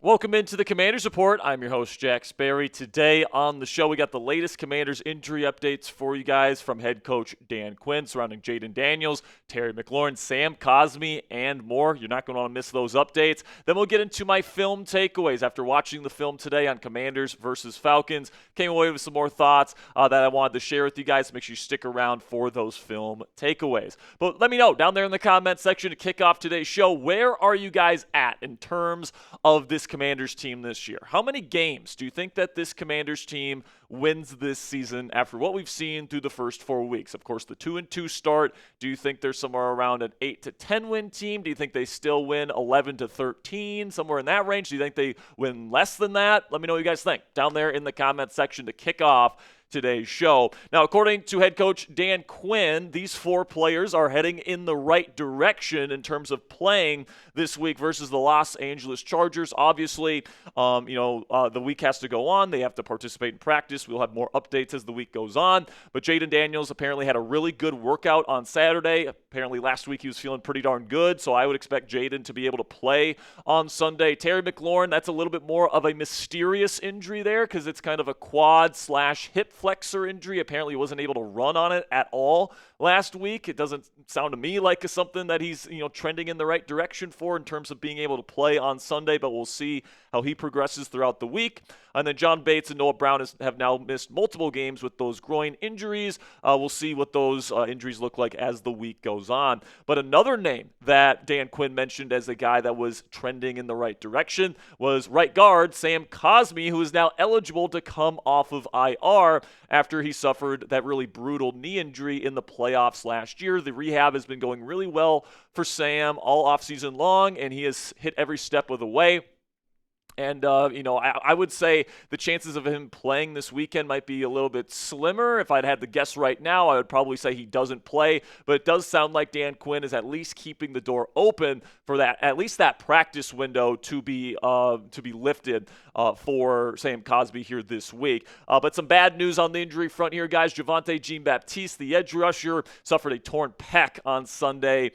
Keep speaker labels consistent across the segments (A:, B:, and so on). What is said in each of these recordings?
A: Welcome into the Commanders Report. I'm your host, Jack Sperry. Today on the show, we got the latest Commanders injury updates for you guys from head coach Dan Quinn surrounding Jayden Daniels, Terry McLaurin, Sam Cosmi, and more. You're not going to want to miss those updates. Then we'll get into my film takeaways. After watching the film today on Commanders versus Falcons, came away with some more thoughts that I wanted to share with you guys. Make sure you stick around for those film takeaways. But let me know down there in the comment section to kick off today's show, where are you guys at in terms of this Commanders team this year? How many games do you think that this Commanders team wins this season after what we've seen through the first 4 weeks? Of course, the 2-2 start. Do you think they're somewhere around an 8-10 win team? Do you think they still win 11-13, somewhere in that range? Do you think they win less than that? Let me know what you guys think down there in the comment section to kick off today's show. Now, according to head coach Dan Quinn, these four players are heading in the right direction in terms of playing this week versus the Los Angeles Chargers. Obviously, the week has to go on. They have to participate in practice. We'll have more updates as the week goes on. But Jayden Daniels apparently had a really good workout on Saturday. Apparently last week he was feeling pretty darn good, so I would expect Jayden to be able to play on Sunday. Terry McLaurin, that's a little bit more of a mysterious injury there because it's kind of a quad/hip flexor injury. Apparently he wasn't able to run on it at all last week. It doesn't sound to me like something that he's trending in the right direction for in terms of being able to play on Sunday, but we'll see how he progresses throughout the week. And then John Bates and Noah Brown have now missed multiple games with those groin injuries. We'll see what those injuries look like as the week goes on. But another name that Dan Quinn mentioned as a guy that was trending in the right direction was right guard Sam Cosmi, who is now eligible to come off of IR after he suffered that really brutal knee injury in the playoffs last year. The rehab has been going really well for Sam all offseason long, and he has hit every step of the way. And, I would say the chances of him playing this weekend might be a little bit slimmer. If I'd had to guess right now, I would probably say he doesn't play. But it does sound like Dan Quinn is at least keeping the door open for that, at least that practice window to be lifted for Sam Cosmi here this week. But some bad news on the injury front here, guys. Javonte Jean-Baptiste, the edge rusher, suffered a torn pec on Sunday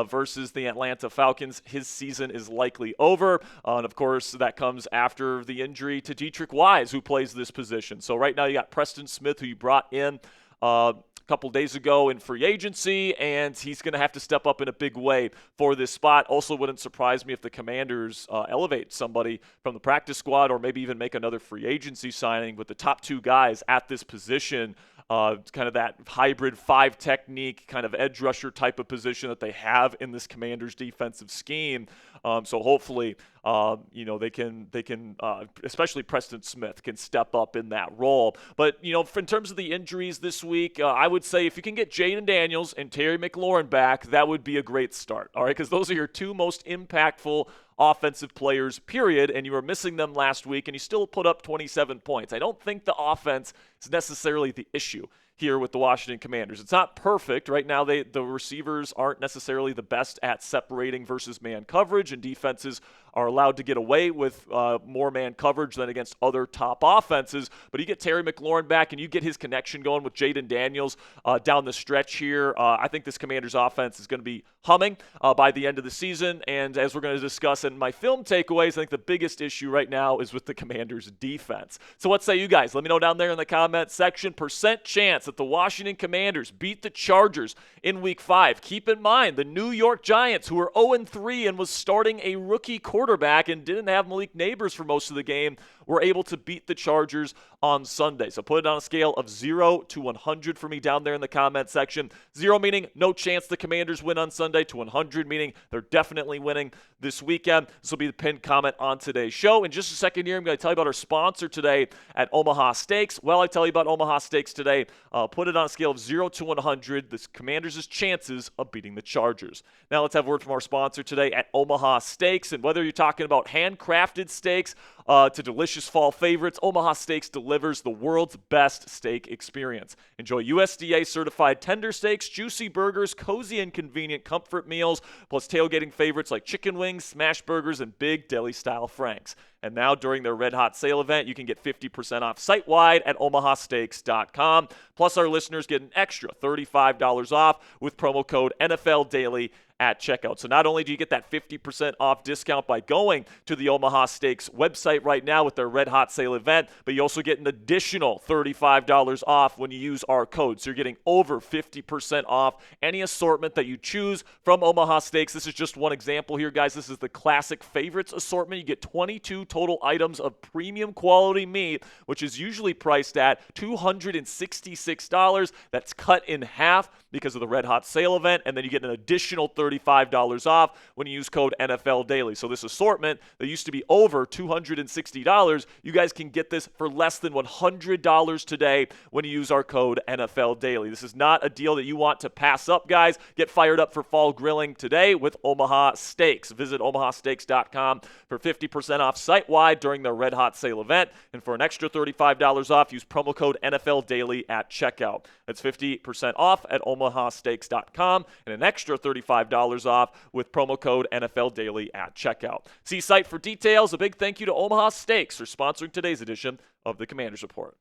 A: versus the Atlanta Falcons. His season is likely over. And, of course, that comes after the injury to Deatrich Wise, who plays this position. So right now you got Preston Smith, who you brought in a couple days ago in free agency, and he's going to have to step up in a big way for this spot. Also, wouldn't surprise me if the Commanders elevate somebody from the practice squad or maybe even make another free agency signing with the top two guys at this position. Kind of that hybrid five technique, kind of edge rusher type of position that they have in this Commanders defensive scheme. So hopefully, they can, especially Preston Smith can step up in that role. But, in terms of the injuries this week, I would say if you can get Jayden Daniels and Terry McLaurin back, that would be a great start. All right, because those are your two most impactful offensive players, period, and you were missing them last week, and you still put up 27 points. I don't think the offense is necessarily the issue here with the Washington Commanders. It's not perfect. Right now, the receivers aren't necessarily the best at separating versus man coverage, and defenses are allowed to get away with more man coverage than against other top offenses. But you get Terry McLaurin back, and you get his connection going with Jayden Daniels down the stretch here. I think this Commanders offense is going to be humming by the end of the season. And as we're going to discuss in my film takeaways, I think the biggest issue right now is with the Commanders defense. So what say you guys? Let me know down there in the comment section. Percent chance that the Washington Commanders beat the Chargers in Week 5. Keep in mind, the New York Giants, who were 0-3 and was starting a rookie quarterback and didn't have Malik Neighbors for most of the game, were able to beat the Chargers on Sunday. So put it on a scale of 0 to 100 for me down there in the comment section. 0 meaning no chance the Commanders win on Sunday, to 100 meaning they're definitely winning this weekend. This will be the pinned comment on today's show. In just a second here, I'm going to tell you about our sponsor today at Omaha Steaks. Well, I tell you about Omaha Steaks today. Put it on a scale of 0 to 100, the Commanders' chances of beating the Chargers. Now let's have a word from our sponsor today at Omaha Steaks. And whether you're talking about handcrafted steaks to delicious fall favorites, Omaha Steaks delivers the world's best steak experience. Enjoy USDA-certified tender steaks, juicy burgers, cozy and convenient comfort meals, plus tailgating favorites like chicken wings, smash burgers, and big deli-style franks. And now, during their Red Hot Sale event, you can get 50% off site-wide at omahasteaks.com. Plus, our listeners get an extra $35 off with promo code NFL Daily at checkout. So not only do you get that 50% off discount by going to the Omaha Steaks website right now with their Red Hot Sale event, but you also get an additional $35 off when you use our code. So you're getting over 50% off any assortment that you choose from Omaha Steaks. This is just one example here, guys. This is the classic favorites assortment. You get 22 total items of premium quality meat, which is usually priced at $266. That's cut in half because of the Red Hot Sale event, and then you get an additional $35 off when you use code NFL Daily. So this assortment that used to be over $260, you guys can get this for less than $100 today when you use our code NFL Daily. This is not a deal that you want to pass up, guys. Get fired up for fall grilling today with Omaha Steaks. Visit omahasteaks.com for 50% off site-wide during the Red Hot Sale event, and for an extra $35 off, use promo code NFL Daily at checkout. That's 50% off at omahasteaks.com and an extra $35 off with promo code NFL Daily at checkout. See site for details. A big thank you to Omaha Steaks for sponsoring today's edition of the Commanders Report.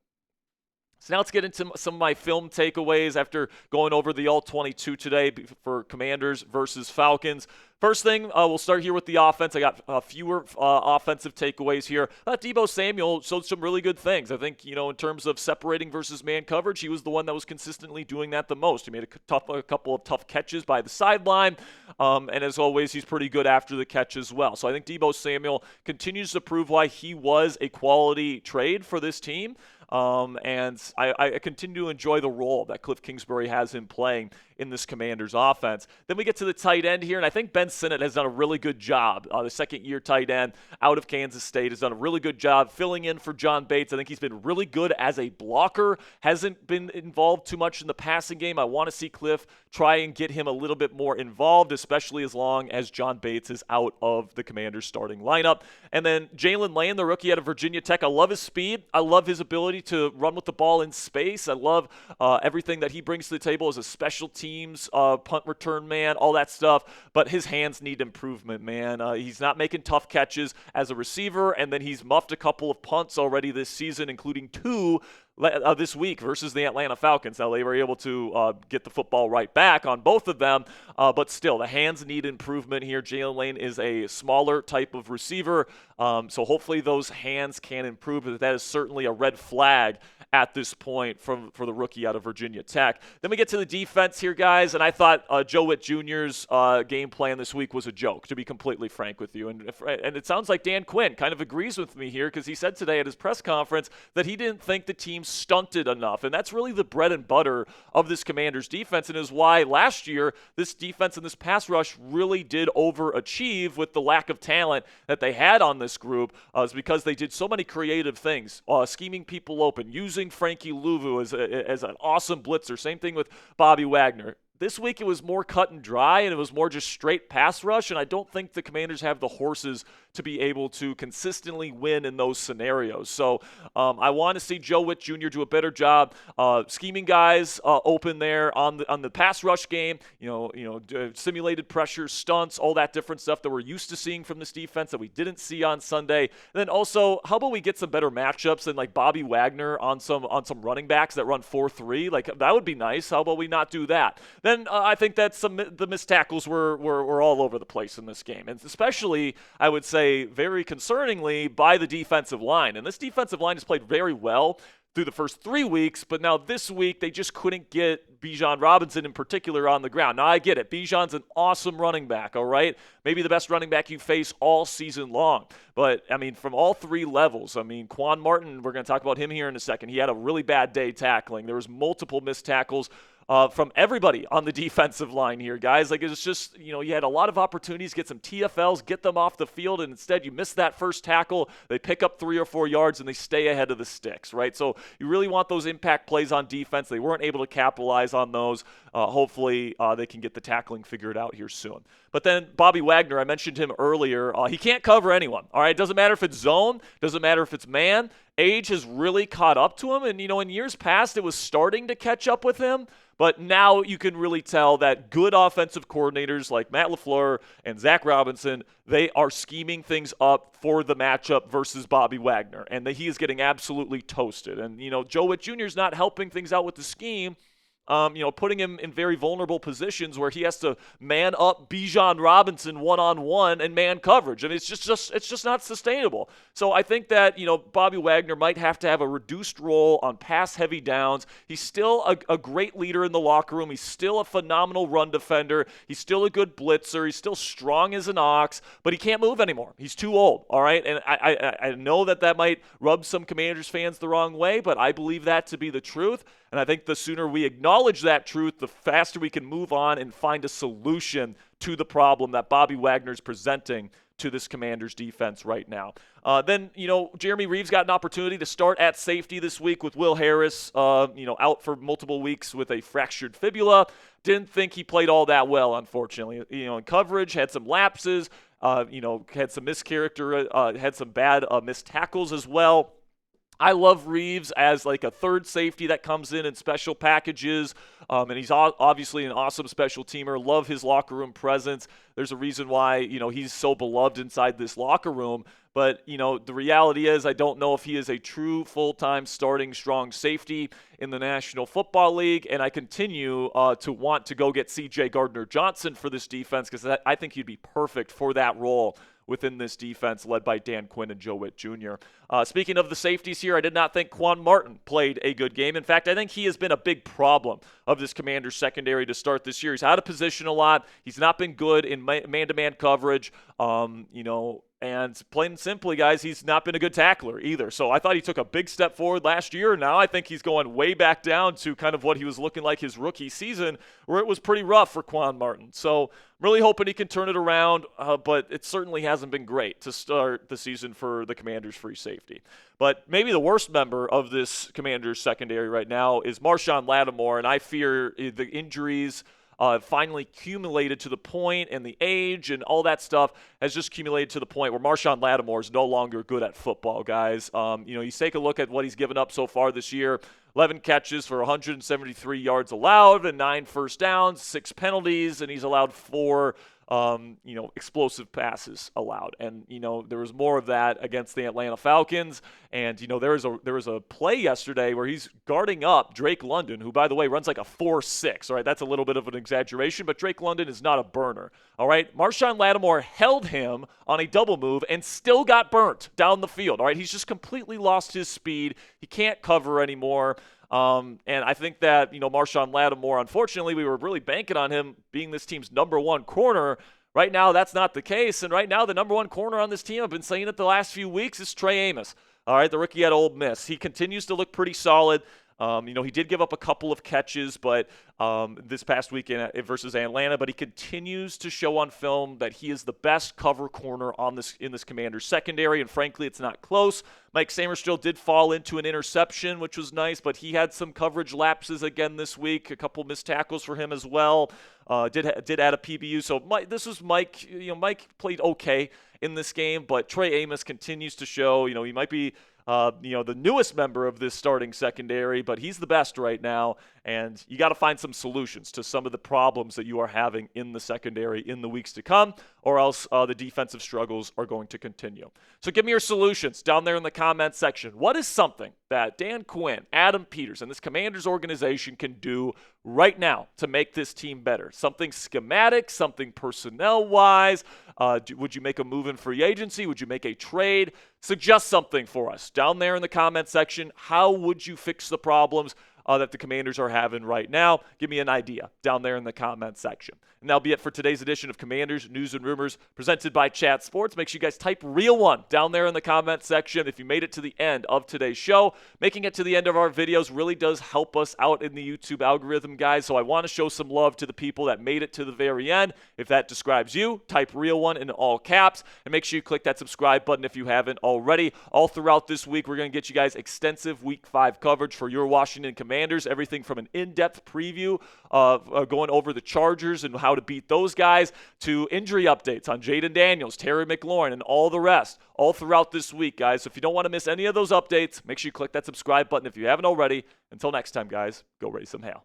A: So now let's get into some of my film takeaways after going over the All-22 today for Commanders versus Falcons. First thing, we'll start here with the offense. I got fewer offensive takeaways here. Deebo Samuel showed some really good things. I think, in terms of separating versus man coverage, he was the one that was consistently doing that the most. He made a couple of tough catches by the sideline, and as always, he's pretty good after the catch as well. So I think Deebo Samuel continues to prove why he was a quality trade for this team. And I continue to enjoy the role that Cliff Kingsbury has him playing in this Commanders offense. Then we get to the tight end here, and I think Ben Sinnott has done a really good job. The second-year tight end out of Kansas State has done a really good job filling in for John Bates. I think he's been really good as a blocker, hasn't been involved too much in the passing game. I want to see Cliff try and get him a little bit more involved, especially as long as John Bates is out of the Commanders starting lineup. And then Jaylin Lane, the rookie out of Virginia Tech, I love his speed. I love his ability to run with the ball in space. I love everything that he brings to the table as a special teams punt return man, all that stuff. But his hands need improvement, man. He's not making tough catches as a receiver, and then he's muffed a couple of punts already this season, including two this week versus the Atlanta Falcons. Now, they were able to get the football right back on both of them, but still, the hands need improvement here. Jaylin Lane is a smaller type of receiver, so hopefully those hands can improve, but that is certainly a red flag at this point for the rookie out of Virginia Tech. Then we get to the defense here, guys, and I thought Joe Whitt Jr.'s game plan this week was a joke, to be completely frank with you. And it sounds like Dan Quinn kind of agrees with me here, because he said today at his press conference that he didn't think the team stunted enough, and that's really the bread and butter of this Commanders defense, and is why last year this defense and this pass rush really did overachieve with the lack of talent that they had on this group, is because they did so many creative things, scheming people open, using Frankie Louvu as an awesome blitzer. Same thing with Bobby Wagner. This week it was more cut and dry, and it was more just straight pass rush, and I don't think the Commanders have the horses to be able to consistently win in those scenarios. So I want to see Joe Whitt Jr. do a better job scheming guys open there on the pass rush game. Simulated pressure, stunts, all that different stuff that we're used to seeing from this defense that we didn't see on Sunday. And then also, how about we get some better matchups than like Bobby Wagner on some running backs that run 4-3? Like, that would be nice. How about we not do that? Then I think that the missed tackles were all over the place in this game, and especially, I would say, very concerningly, by the defensive line. And this defensive line has played very well through the first 3 weeks, but now this week they just couldn't get Bijan Robinson in particular on the ground. Now, I get it. Bijan's an awesome running back, all right? Maybe the best running back you face all season long. But, from all three levels, Quan Martin, we're going to talk about him here in a second. He had a really bad day tackling. There was multiple missed tackles from everybody on the defensive line here, guys. Like, it's just, you had a lot of opportunities, get some TFLs, get them off the field, and instead you miss that first tackle. They pick up 3 or 4 yards, and they stay ahead of the sticks, right? So you really want those impact plays on defense. They weren't able to capitalize on those. Hopefully they can get the tackling figured out here soon. But then Bobby Wagner, I mentioned him earlier. He can't cover anyone, all right? It doesn't matter if it's zone, doesn't matter if it's man. Age has really caught up to him, and, in years past it was starting to catch up with him. But now you can really tell that good offensive coordinators like Matt LaFleur and Zach Robinson, they are scheming things up for the matchup versus Bobby Wagner, and that he is getting absolutely toasted. And, Joe Whitt Jr. is not helping things out with the scheme, putting him in very vulnerable positions where he has to man up Bijan Robinson one-on-one and man coverage. I mean, it's just not sustainable. So I think that, Bobby Wagner might have to have a reduced role on pass-heavy downs. He's still a great leader in the locker room. He's still a phenomenal run defender. He's still a good blitzer. He's still strong as an ox, but he can't move anymore. He's too old, all right? And I know that might rub some Commanders fans the wrong way, but I believe that to be the truth. And I think the sooner we acknowledge that truth, the faster we can move on and find a solution to the problem that Bobby Wagner is presenting to this Commanders defense right now. Then, Jeremy Reaves got an opportunity to start at safety this week with Will Harris, out for multiple weeks with a fractured fibula. Didn't think he played all that well, unfortunately. In coverage, had some lapses, had some mischaracter, had some bad missed tackles as well. I love Reaves as like a third safety that comes in special packages, and he's obviously an awesome special teamer. Love his locker room presence. There's a reason why, he's so beloved inside this locker room. But, the reality is I don't know if he is a true full-time starting strong safety in the National Football League, and I continue to want to go get C.J. Gardner-Johnson for this defense because I think he'd be perfect for that role within this defense led by Dan Quinn and Joe Whitt Jr. Speaking of the safeties here, I did not think Quan Martin played a good game. In fact, I think he has been a big problem of this Commanders secondary to start this year. He's out of position a lot. He's not been good in man-to-man coverage, and plain and simply, guys, he's not been a good tackler either. So I thought he took a big step forward last year. Now I think he's going way back down to kind of what he was looking like his rookie season, where it was pretty rough for Quan Martin. So really hoping he can turn it around, but it certainly hasn't been great to start the season for the Commanders' free safety. But maybe the worst member of this Commanders secondary right now is Marshon Lattimore, and I fear the injuries finally accumulated to the point, and the age and all that stuff has just accumulated to the point where Marshon Lattimore is no longer good at football, guys. You take a look at what he's given up so far this year. 11 catches for 173 yards allowed and 9 first downs, 6 penalties, and he's allowed 4 explosive passes allowed. And, there was more of that against the Atlanta Falcons. And, there was a play yesterday where he's guarding up Drake London, who, by the way, runs like a 4.6. All right, that's a little bit of an exaggeration, but Drake London is not a burner. All right, Marshon Lattimore held him on a double move and still got burnt down the field. All right, he's just completely lost his speed. He can't cover anymore. And I think that, Marshon Lattimore, unfortunately, we were really banking on him being this team's number one corner. Right now, that's not the case. And right now, the number one corner on this team, I've been saying it the last few weeks, is Trey Amos. All right, the rookie at Ole Miss. He continues to look pretty solid. He did give up a couple of catches, but this past weekend versus Atlanta, but he continues to show on film that he is the best cover corner in this Commanders secondary, and frankly, it's not close. Mike Sainristil did fall into an interception, which was nice, but he had some coverage lapses again this week, a couple missed tackles for him as well. Did add a PBU, so this was Mike. Mike played okay in this game, but Trey Amos continues to show, he might be the newest member of this starting secondary, but he's the best right now, and you got to find some solutions to some of the problems that you are having in the secondary in the weeks to come, or else the defensive struggles are going to continue. So give me your solutions down there in the comment section. What is something that Dan Quinn, Adam Peters, and this Commanders organization can do right now to make this team better? Something schematic, something personnel-wise. Would you make a move in free agency? Would you make a trade? Suggest something for us down there in the comment section. How would you fix the problems that the Commanders are having right now? Give me an idea down there in the comment section. And that'll be it for today's edition of Commanders News and Rumors presented by Chat Sports. Make sure you guys type Real One down there in the comment section if you made it to the end of today's show. Making it to the end of our videos really does help us out in the YouTube algorithm, guys. So I want to show some love to the people that made it to the very end. If that describes you, type Real One in all caps. And make sure you click that subscribe button if you haven't already. All throughout this week, we're going to get you guys extensive Week 5 coverage for your Washington Commanders. Everything from an in-depth preview of going over the Chargers and how to beat those guys to injury updates on Jayden Daniels, Terry McLaurin, and all the rest all throughout this week, guys. So if you don't want to miss any of those updates, make sure you click that subscribe button if you haven't already. Until next time, guys, go raise some hail.